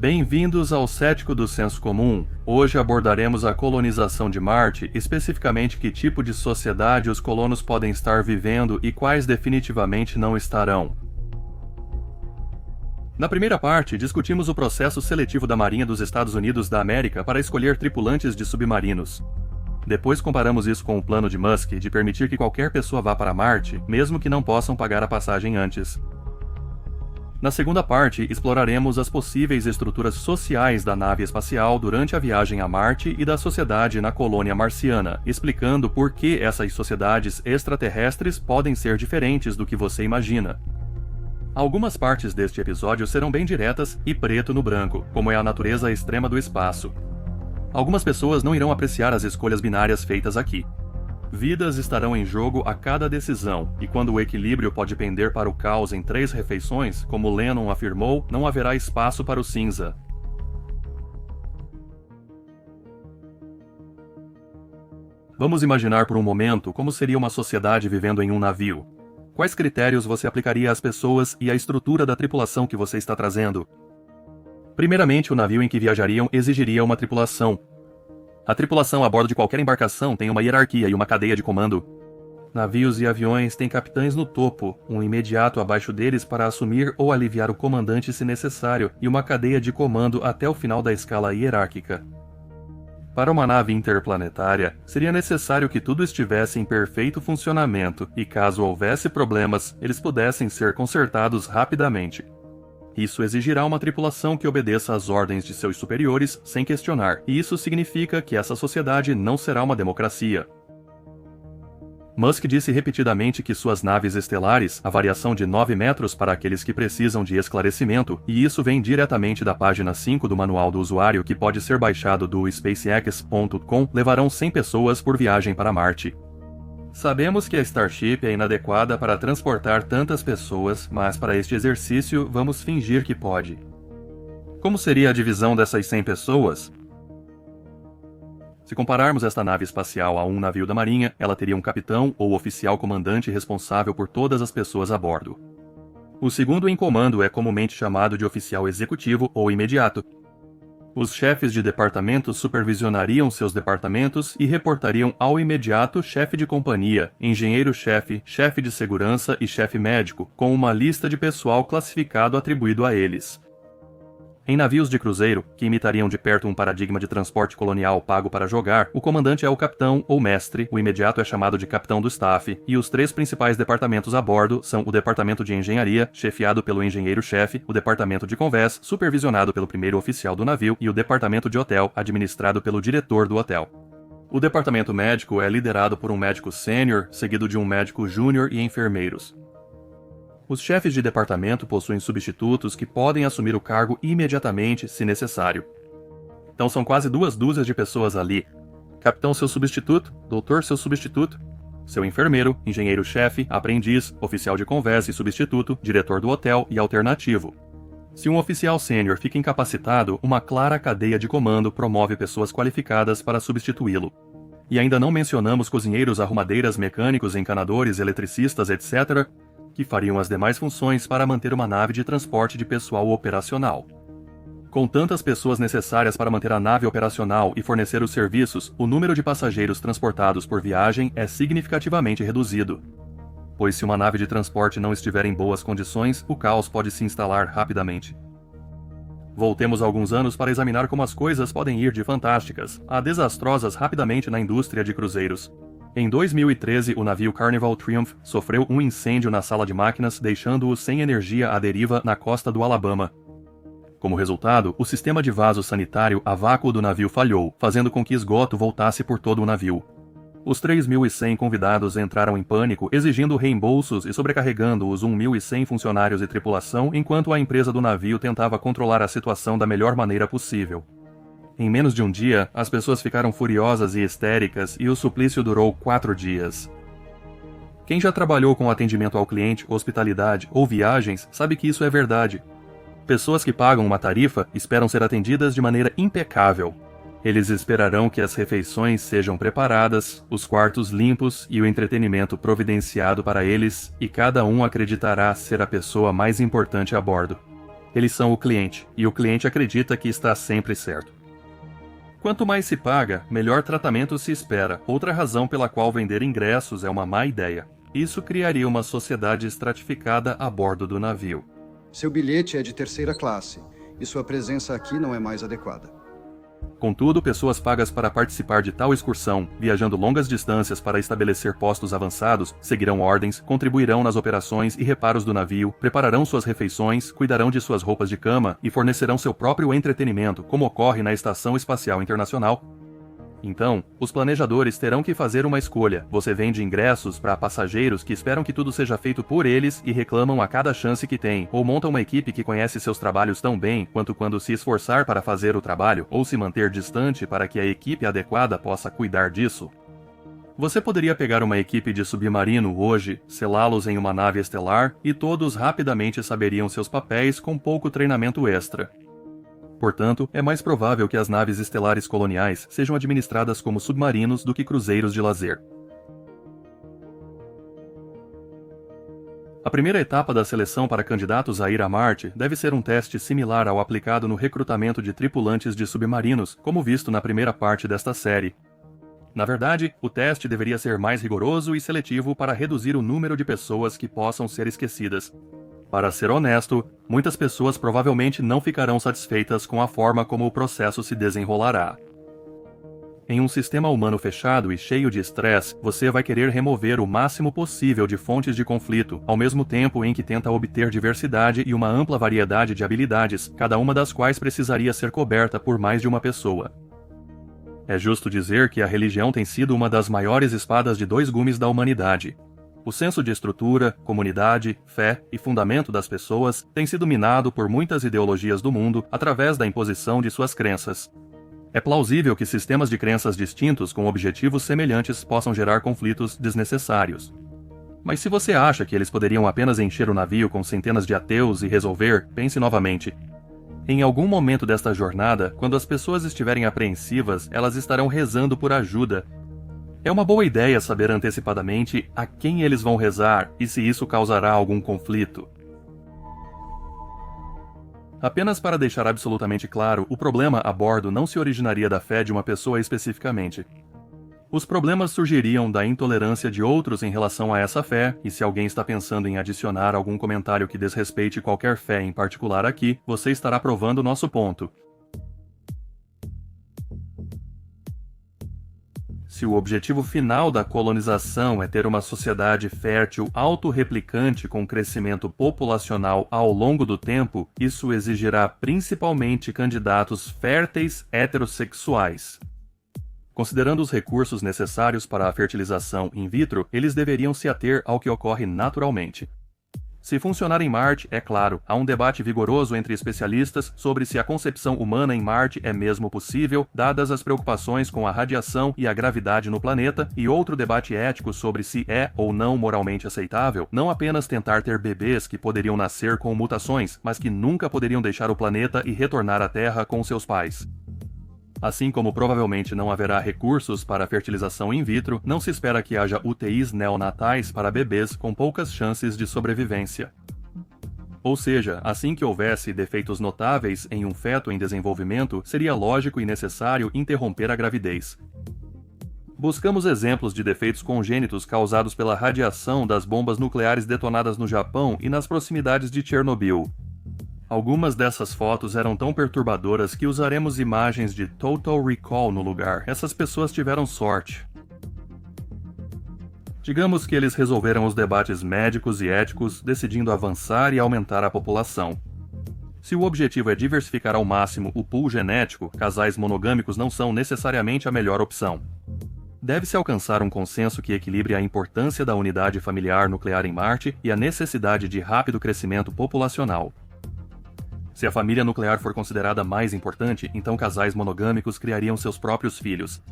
Bem-vindos ao Cético do Senso Comum. Hoje abordaremos a colonização de Marte, especificamente que tipo de sociedade os colonos podem estar vivendo e quais definitivamente não estarão. Na primeira parte, discutimos o processo seletivo da Marinha dos Estados Unidos da América para escolher tripulantes de submarinos. Depois comparamos isso com o plano de Musk de permitir que qualquer pessoa vá para Marte, mesmo que não possam pagar a passagem antes. Na segunda parte, exploraremos as possíveis estruturas sociais da nave espacial durante a viagem a Marte e da sociedade na colônia marciana, explicando por que essas sociedades extraterrestres podem ser diferentes do que você imagina. Algumas partes deste episódio serão bem diretas e preto no branco, como é a natureza extrema do espaço. Algumas pessoas não irão apreciar as escolhas binárias feitas aqui. Vidas estarão em jogo a cada decisão, e quando o equilíbrio pode pender para o caos em 3 refeições, como Lennon afirmou, não haverá espaço para o cinza. Vamos imaginar por um momento como seria uma sociedade vivendo em um navio. Quais critérios você aplicaria às pessoas e à estrutura da tripulação que você está trazendo? Primeiramente, o navio em que viajariam exigiria uma tripulação. A tripulação a bordo de qualquer embarcação tem uma hierarquia e uma cadeia de comando. Navios e aviões têm capitães no topo, um imediato abaixo deles para assumir ou aliviar o comandante se necessário, e uma cadeia de comando até o final da escala hierárquica. Para uma nave interplanetária, seria necessário que tudo estivesse em perfeito funcionamento e, caso houvesse problemas, eles pudessem ser consertados rapidamente. Isso exigirá uma tripulação que obedeça às ordens de seus superiores sem questionar, e isso significa que essa sociedade não será uma democracia. Musk disse repetidamente que suas naves estelares, a variação de 9 metros para aqueles que precisam de esclarecimento, e isso vem diretamente da página 5 do manual do usuário que pode ser baixado do SpaceX.com, levarão 100 pessoas por viagem para Marte. Sabemos que a Starship é inadequada para transportar tantas pessoas, mas para este exercício vamos fingir que pode. Como seria a divisão dessas 100 pessoas? Se compararmos esta nave espacial a um navio da Marinha, ela teria um capitão ou oficial comandante responsável por todas as pessoas a bordo. O segundo em comando é comumente chamado de oficial executivo ou imediato. Os chefes de departamento supervisionariam seus departamentos e reportariam ao imediato chefe de companhia, engenheiro-chefe, chefe de segurança e chefe médico, com uma lista de pessoal classificado atribuído a eles. Em navios de cruzeiro, que imitariam de perto um paradigma de transporte colonial pago para jogar, o comandante é o capitão ou mestre, o imediato é chamado de capitão do staff, e os 3 principais departamentos a bordo são o departamento de engenharia, chefiado pelo engenheiro-chefe, o departamento de convés, supervisionado pelo primeiro oficial do navio, e o departamento de hotel, administrado pelo diretor do hotel. O departamento médico é liderado por um médico sênior, seguido de um médico júnior e enfermeiros. Os chefes de departamento possuem substitutos que podem assumir o cargo imediatamente, se necessário. Então são quase 2 dúzias de pessoas ali. Capitão seu substituto, doutor seu substituto, seu enfermeiro, engenheiro-chefe, aprendiz, oficial de convés e substituto, diretor do hotel e alternativo. Se um oficial sênior fica incapacitado, uma clara cadeia de comando promove pessoas qualificadas para substituí-lo. E ainda não mencionamos cozinheiros, arrumadeiras, mecânicos, encanadores, eletricistas, etc., que fariam as demais funções para manter uma nave de transporte de pessoal operacional. Com tantas pessoas necessárias para manter a nave operacional e fornecer os serviços, o número de passageiros transportados por viagem é significativamente reduzido. Pois se uma nave de transporte não estiver em boas condições, o caos pode se instalar rapidamente. Voltemos alguns anos para examinar como as coisas podem ir de fantásticas a desastrosas rapidamente na indústria de cruzeiros. Em 2013, o navio Carnival Triumph sofreu um incêndio na sala de máquinas, deixando-o sem energia à deriva na costa do Alabama. Como resultado, o sistema de vaso sanitário a vácuo do navio falhou, fazendo com que esgoto voltasse por todo o navio. Os 3.100 convidados entraram em pânico, exigindo reembolsos e sobrecarregando os 1.100 funcionários e tripulação, enquanto a empresa do navio tentava controlar a situação da melhor maneira possível. Em menos de um dia, as pessoas ficaram furiosas e histéricas e o suplício durou 4 dias. Quem já trabalhou com atendimento ao cliente, hospitalidade ou viagens sabe que isso é verdade. Pessoas que pagam uma tarifa esperam ser atendidas de maneira impecável. Eles esperarão que as refeições sejam preparadas, os quartos limpos e o entretenimento providenciado para eles, e cada um acreditará ser a pessoa mais importante a bordo. Eles são o cliente, e o cliente acredita que está sempre certo. Quanto mais se paga, melhor tratamento se espera, outra razão pela qual vender ingressos é uma má ideia. Isso criaria uma sociedade estratificada a bordo do navio. Seu bilhete é de terceira classe, e sua presença aqui não é mais adequada. Contudo, pessoas pagas para participar de tal excursão, viajando longas distâncias para estabelecer postos avançados, seguirão ordens, contribuirão nas operações e reparos do navio, prepararão suas refeições, cuidarão de suas roupas de cama e fornecerão seu próprio entretenimento, como ocorre na Estação Espacial Internacional. Então, os planejadores terão que fazer uma escolha. Você vende ingressos para passageiros que esperam que tudo seja feito por eles e reclamam a cada chance que têm, ou monta uma equipe que conhece seus trabalhos tão bem quanto quando se esforçar para fazer o trabalho, ou se manter distante para que a equipe adequada possa cuidar disso. Você poderia pegar uma equipe de submarino hoje, selá-los em uma nave estelar e todos rapidamente saberiam seus papéis com pouco treinamento extra. Portanto, é mais provável que as naves estelares coloniais sejam administradas como submarinos do que cruzeiros de lazer. A primeira etapa da seleção para candidatos a ir a Marte deve ser um teste similar ao aplicado no recrutamento de tripulantes de submarinos, como visto na primeira parte desta série. Na verdade, o teste deveria ser mais rigoroso e seletivo para reduzir o número de pessoas que possam ser esquecidas. Para ser honesto, muitas pessoas provavelmente não ficarão satisfeitas com a forma como o processo se desenrolará. Em um sistema humano fechado e cheio de estresse, você vai querer remover o máximo possível de fontes de conflito, ao mesmo tempo em que tenta obter diversidade e uma ampla variedade de habilidades, cada uma das quais precisaria ser coberta por mais de uma pessoa. É justo dizer que a religião tem sido uma das maiores espadas de dois gumes da humanidade. O senso de estrutura, comunidade, fé e fundamento das pessoas tem sido minado por muitas ideologias do mundo através da imposição de suas crenças. É plausível que sistemas de crenças distintos com objetivos semelhantes possam gerar conflitos desnecessários. Mas se você acha que eles poderiam apenas encher o navio com centenas de ateus e resolver, pense novamente. Em algum momento desta jornada, quando as pessoas estiverem apreensivas, elas estarão rezando por ajuda. É uma boa ideia saber antecipadamente a quem eles vão rezar e se isso causará algum conflito. Apenas para deixar absolutamente claro, o problema a bordo não se originaria da fé de uma pessoa especificamente. Os problemas surgiriam da intolerância de outros em relação a essa fé, e se alguém está pensando em adicionar algum comentário que desrespeite qualquer fé em particular aqui, você estará provando nosso ponto. Se o objetivo final da colonização é ter uma sociedade fértil autorreplicante com crescimento populacional ao longo do tempo, isso exigirá principalmente candidatos férteis heterossexuais. Considerando os recursos necessários para a fertilização in vitro, eles deveriam se ater ao que ocorre naturalmente. Se funcionar em Marte, é claro, há um debate vigoroso entre especialistas sobre se a concepção humana em Marte é mesmo possível, dadas as preocupações com a radiação e a gravidade no planeta, e outro debate ético sobre se é ou não moralmente aceitável não apenas tentar ter bebês que poderiam nascer com mutações, mas que nunca poderiam deixar o planeta e retornar à Terra com seus pais. Assim como provavelmente não haverá recursos para a fertilização in vitro, não se espera que haja UTIs neonatais para bebês com poucas chances de sobrevivência. Ou seja, assim que houvesse defeitos notáveis em um feto em desenvolvimento, seria lógico e necessário interromper a gravidez. Buscamos exemplos de defeitos congênitos causados pela radiação das bombas nucleares detonadas no Japão e nas proximidades de Chernobyl. Algumas dessas fotos eram tão perturbadoras que usaremos imagens de Total Recall no lugar. Essas pessoas tiveram sorte. Digamos que eles resolveram os debates médicos e éticos, decidindo avançar e aumentar a população. Se o objetivo é diversificar ao máximo o pool genético, casais monogâmicos não são necessariamente a melhor opção. Deve-se alcançar um consenso que equilibre a importância da unidade familiar nuclear em Marte e a necessidade de rápido crescimento populacional. Se a família nuclear for considerada mais importante, então casais monogâmicos criariam seus próprios filhos.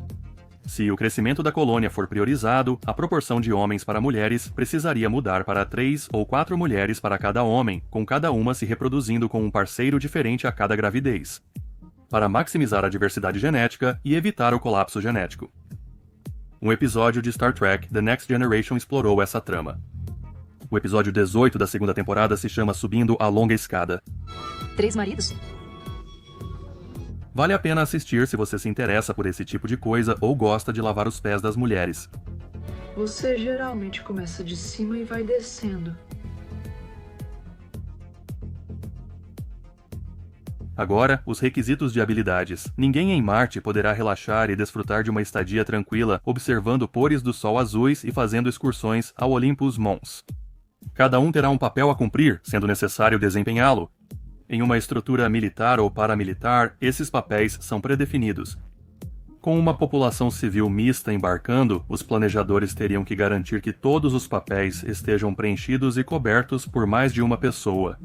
Se o crescimento da colônia for priorizado, a proporção de homens para mulheres precisaria mudar para 3 ou 4 mulheres para cada homem, com cada uma se reproduzindo com um parceiro diferente a cada gravidez, para maximizar a diversidade genética e evitar o colapso genético. Um episódio de Star Trek The Next Generation explorou essa trama. O episódio 18 da segunda temporada se chama Subindo a Longa Escada. 3 maridos? Vale a pena assistir se você se interessa por esse tipo de coisa ou gosta de lavar os pés das mulheres. Você geralmente começa de cima e vai descendo. Agora, os requisitos de habilidades. Ninguém em Marte poderá relaxar e desfrutar de uma estadia tranquila observando pôres do sol azuis e fazendo excursões ao Olympus Mons. Cada um terá um papel a cumprir, sendo necessário desempenhá-lo. Em uma estrutura militar ou paramilitar, esses papéis são predefinidos. Com uma população civil mista embarcando, os planejadores teriam que garantir que todos os papéis estejam preenchidos e cobertos por mais de uma pessoa.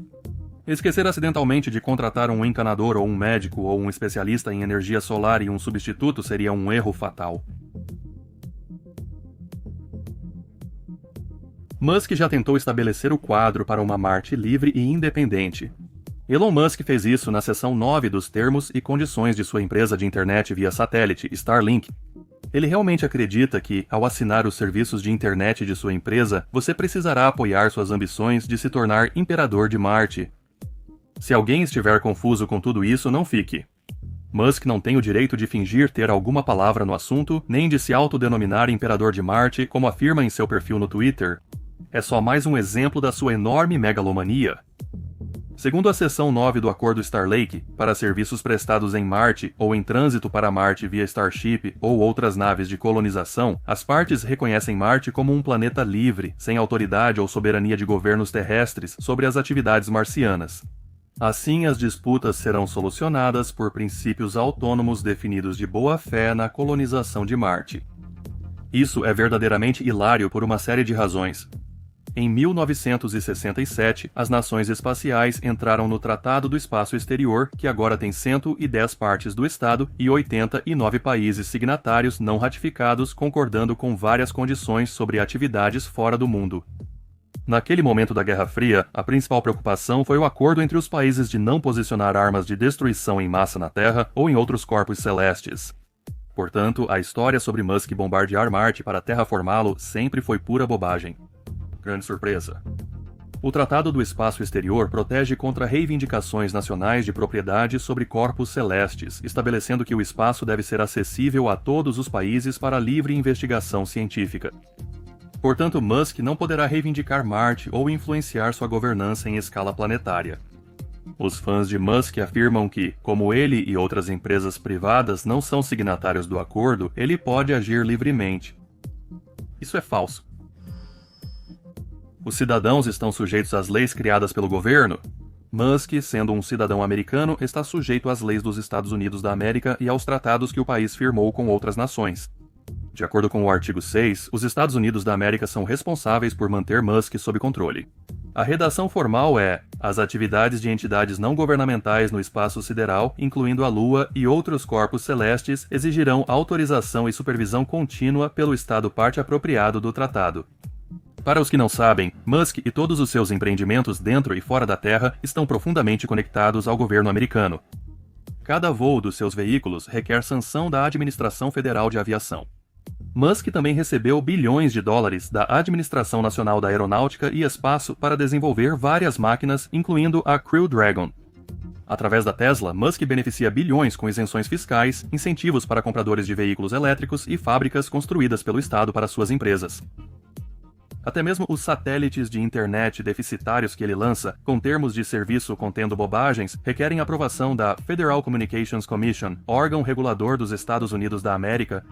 Esquecer acidentalmente de contratar um encanador ou um médico ou um especialista em energia solar e um substituto seria um erro fatal. Musk já tentou estabelecer o quadro para uma Marte livre e independente. Elon Musk fez isso na seção 9 dos termos e condições de sua empresa de internet via satélite, Starlink. Ele realmente acredita que, ao assinar os serviços de internet de sua empresa, você precisará apoiar suas ambições de se tornar imperador de Marte. Se alguém estiver confuso com tudo isso, não fique. Musk não tem o direito de fingir ter alguma palavra no assunto, nem de se autodenominar imperador de Marte, como afirma em seu perfil no Twitter. É só mais um exemplo da sua enorme megalomania. Segundo a seção 9 do Acordo Starlink, para serviços prestados em Marte ou em trânsito para Marte via Starship ou outras naves de colonização, as partes reconhecem Marte como um planeta livre, sem autoridade ou soberania de governos terrestres sobre as atividades marcianas. Assim, as disputas serão solucionadas por princípios autônomos definidos de boa-fé na colonização de Marte. Isso é verdadeiramente hilário por uma série de razões. Em 1967, as nações espaciais entraram no Tratado do Espaço Exterior, que agora tem 110 partes do Estado e 89 países signatários não ratificados concordando com várias condições sobre atividades fora do mundo. Naquele momento da Guerra Fria, a principal preocupação foi o acordo entre os países de não posicionar armas de destruição em massa na Terra ou em outros corpos celestes. Portanto, a história sobre Musk bombardear Marte para terraformá-lo sempre foi pura bobagem. Grande surpresa. O Tratado do Espaço Exterior protege contra reivindicações nacionais de propriedade sobre corpos celestes, estabelecendo que o espaço deve ser acessível a todos os países para livre investigação científica. Portanto, Musk não poderá reivindicar Marte ou influenciar sua governança em escala planetária. Os fãs de Musk afirmam que, como ele e outras empresas privadas não são signatários do acordo, ele pode agir livremente. Isso é falso. Os cidadãos estão sujeitos às leis criadas pelo governo? Musk, sendo um cidadão americano, está sujeito às leis dos Estados Unidos da América e aos tratados que o país firmou com outras nações. De acordo com o artigo 6, os Estados Unidos da América são responsáveis por manter Musk sob controle. A redação formal é: as atividades de entidades não governamentais no espaço sideral, incluindo a Lua e outros corpos celestes, exigirão autorização e supervisão contínua pelo Estado parte apropriado do tratado. Para os que não sabem, Musk e todos os seus empreendimentos dentro e fora da Terra estão profundamente conectados ao governo americano. Cada voo dos seus veículos requer sanção da Administração Federal de Aviação. Musk também recebeu bilhões de dólares da Administração Nacional da Aeronáutica e Espaço para desenvolver várias máquinas, incluindo a Crew Dragon. Através da Tesla, Musk beneficia bilhões com isenções fiscais, incentivos para compradores de veículos elétricos e fábricas construídas pelo Estado para suas empresas. Até mesmo os satélites de internet deficitários que ele lança, com termos de serviço contendo bobagens, requerem aprovação da Federal Communications Commission, órgão regulador dos Estados Unidos da América.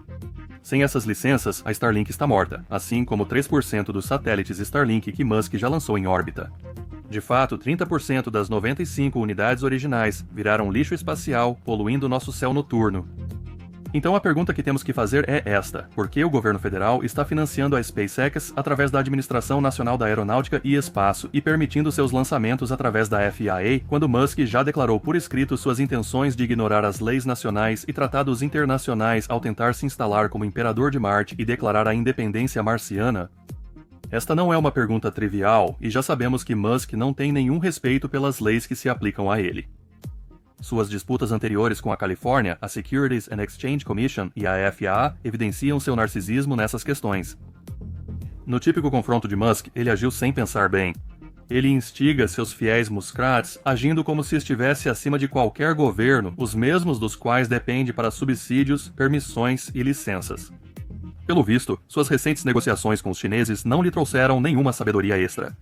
Sem essas licenças, a Starlink está morta, assim como 3% dos satélites Starlink que Musk já lançou em órbita. De fato, 30% das 95 unidades originais viraram lixo espacial, poluindo nosso céu noturno. Então a pergunta que temos que fazer é esta: por que o governo federal está financiando a SpaceX através da Administração Nacional da Aeronáutica e Espaço e permitindo seus lançamentos através da FAA, quando Musk já declarou por escrito suas intenções de ignorar as leis nacionais e tratados internacionais ao tentar se instalar como imperador de Marte e declarar a independência marciana? Esta não é uma pergunta trivial, e já sabemos que Musk não tem nenhum respeito pelas leis que se aplicam a ele. Suas disputas anteriores com a Califórnia, a Securities and Exchange Commission e a FAA evidenciam seu narcisismo nessas questões. No típico confronto de Musk, ele agiu sem pensar bem. Ele instiga seus fiéis Muskrats, agindo como se estivesse acima de qualquer governo, os mesmos dos quais depende para subsídios, permissões e licenças. Pelo visto, suas recentes negociações com os chineses não lhe trouxeram nenhuma sabedoria extra.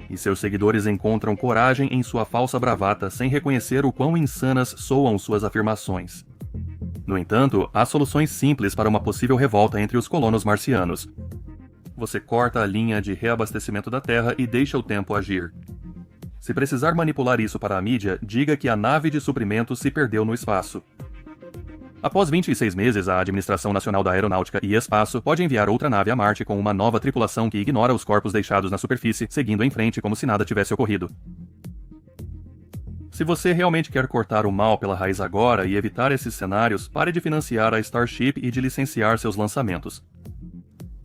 E seus seguidores encontram coragem em sua falsa bravata sem reconhecer o quão insanas soam suas afirmações. No entanto, há soluções simples para uma possível revolta entre os colonos marcianos. Você corta a linha de reabastecimento da Terra e deixa o tempo agir. Se precisar manipular isso para a mídia, diga que a nave de suprimentos se perdeu no espaço. Após 26 meses, a Administração Nacional da Aeronáutica e Espaço pode enviar outra nave a Marte com uma nova tripulação que ignora os corpos deixados na superfície, seguindo em frente como se nada tivesse ocorrido. Se você realmente quer cortar o mal pela raiz agora e evitar esses cenários, pare de financiar a Starship e de licenciar seus lançamentos.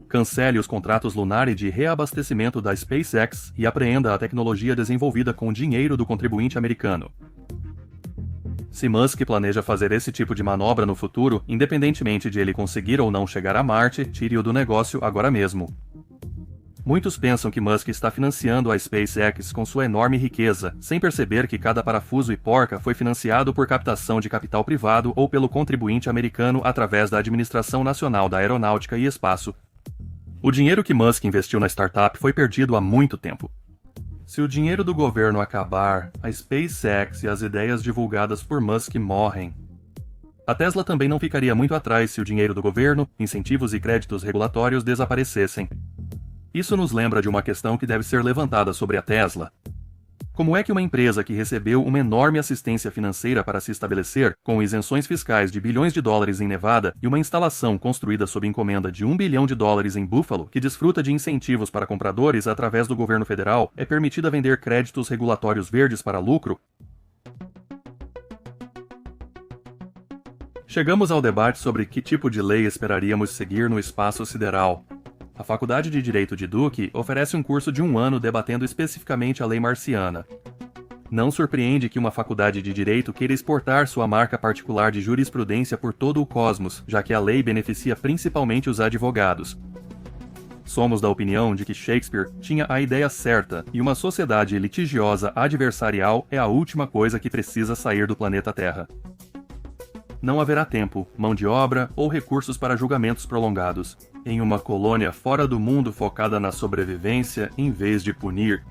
Cancele os contratos lunar e de reabastecimento da SpaceX e apreenda a tecnologia desenvolvida com dinheiro do contribuinte americano. Se Musk planeja fazer esse tipo de manobra no futuro, independentemente de ele conseguir ou não chegar a Marte, tire-o do negócio agora mesmo. Muitos pensam que Musk está financiando a SpaceX com sua enorme riqueza, sem perceber que cada parafuso e porca foi financiado por captação de capital privado ou pelo contribuinte americano através da Administração Nacional da Aeronáutica e Espaço. O dinheiro que Musk investiu na startup foi perdido há muito tempo. Se o dinheiro do governo acabar, a SpaceX e as ideias divulgadas por Musk morrem. A Tesla também não ficaria muito atrás se o dinheiro do governo, incentivos e créditos regulatórios desaparecessem. Isso nos lembra de uma questão que deve ser levantada sobre a Tesla. Como é que uma empresa que recebeu uma enorme assistência financeira para se estabelecer, com isenções fiscais de bilhões de dólares em Nevada e uma instalação construída sob encomenda de $1 bilhão em Buffalo, que desfruta de incentivos para compradores através do governo federal, é permitida vender créditos regulatórios verdes para lucro? Chegamos ao debate sobre que tipo de lei esperaríamos seguir no espaço sideral. A Faculdade de Direito de Duke oferece um curso de 1 ano debatendo especificamente a lei marciana. Não surpreende que uma faculdade de direito queira exportar sua marca particular de jurisprudência por todo o cosmos, já que a lei beneficia principalmente os advogados. Somos da opinião de que Shakespeare tinha a ideia certa e uma sociedade litigiosa adversarial é a última coisa que precisa sair do planeta Terra. Não haverá tempo, mão de obra ou recursos para julgamentos prolongados. Em uma colônia fora do mundo focada na sobrevivência em vez de punir.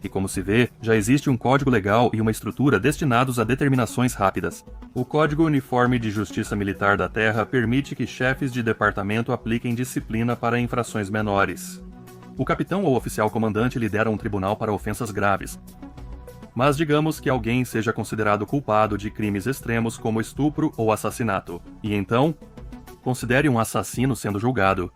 E como se vê, já existe um código legal e uma estrutura destinados a determinações rápidas. O Código Uniforme de Justiça Militar da Terra permite que chefes de departamento apliquem disciplina para infrações menores. O capitão ou oficial comandante lidera um tribunal para ofensas graves. Mas digamos que alguém seja considerado culpado de crimes extremos como estupro ou assassinato. E então, considere um assassino sendo julgado.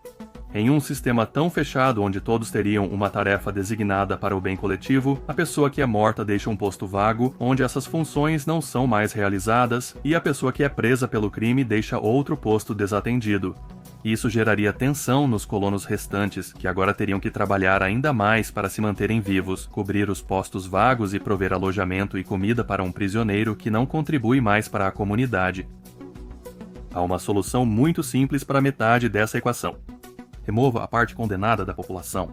Em um sistema tão fechado onde todos teriam uma tarefa designada para o bem coletivo, a pessoa que é morta deixa um posto vago, onde essas funções não são mais realizadas, e a pessoa que é presa pelo crime deixa outro posto desatendido. Isso geraria tensão nos colonos restantes, que agora teriam que trabalhar ainda mais para se manterem vivos, cobrir os postos vagos e prover alojamento e comida para um prisioneiro que não contribui mais para a comunidade. Há uma solução muito simples para metade dessa equação. Remova a parte condenada da população.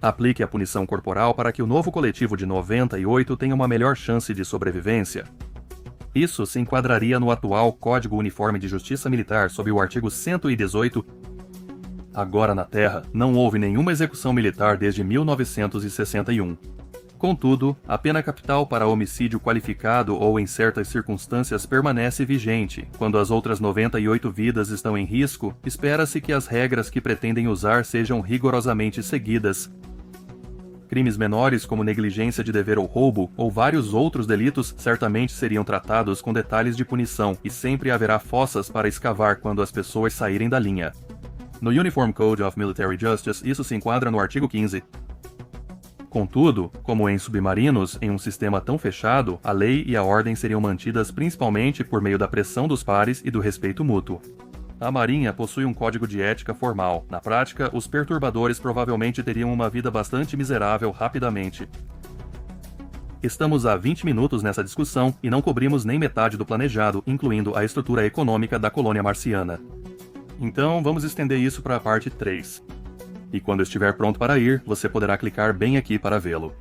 Aplique a punição corporal para que o novo coletivo de 98 tenha uma melhor chance de sobrevivência. Isso se enquadraria no atual Código Uniforme de Justiça Militar sob o artigo 118. Agora na Terra, não houve nenhuma execução militar desde 1961. Contudo, a pena capital para homicídio qualificado ou em certas circunstâncias permanece vigente. Quando as outras 98 vidas estão em risco, espera-se que as regras que pretendem usar sejam rigorosamente seguidas. Crimes menores como negligência de dever ou roubo, ou vários outros delitos, certamente seriam tratados com detalhes de punição, e sempre haverá fossas para escavar quando as pessoas saírem da linha. No Uniform Code of Military Justice, isso se enquadra no artigo 15. Contudo, como em submarinos, em um sistema tão fechado, a lei e a ordem seriam mantidas principalmente por meio da pressão dos pares e do respeito mútuo. A Marinha possui um código de ética formal. Na prática, os perturbadores provavelmente teriam uma vida bastante miserável rapidamente. Estamos há 20 minutos nessa discussão e não cobrimos nem metade do planejado, incluindo a estrutura econômica da colônia marciana. Então, vamos estender isso para a parte 3. E quando estiver pronto para ir, você poderá clicar bem aqui para vê-lo.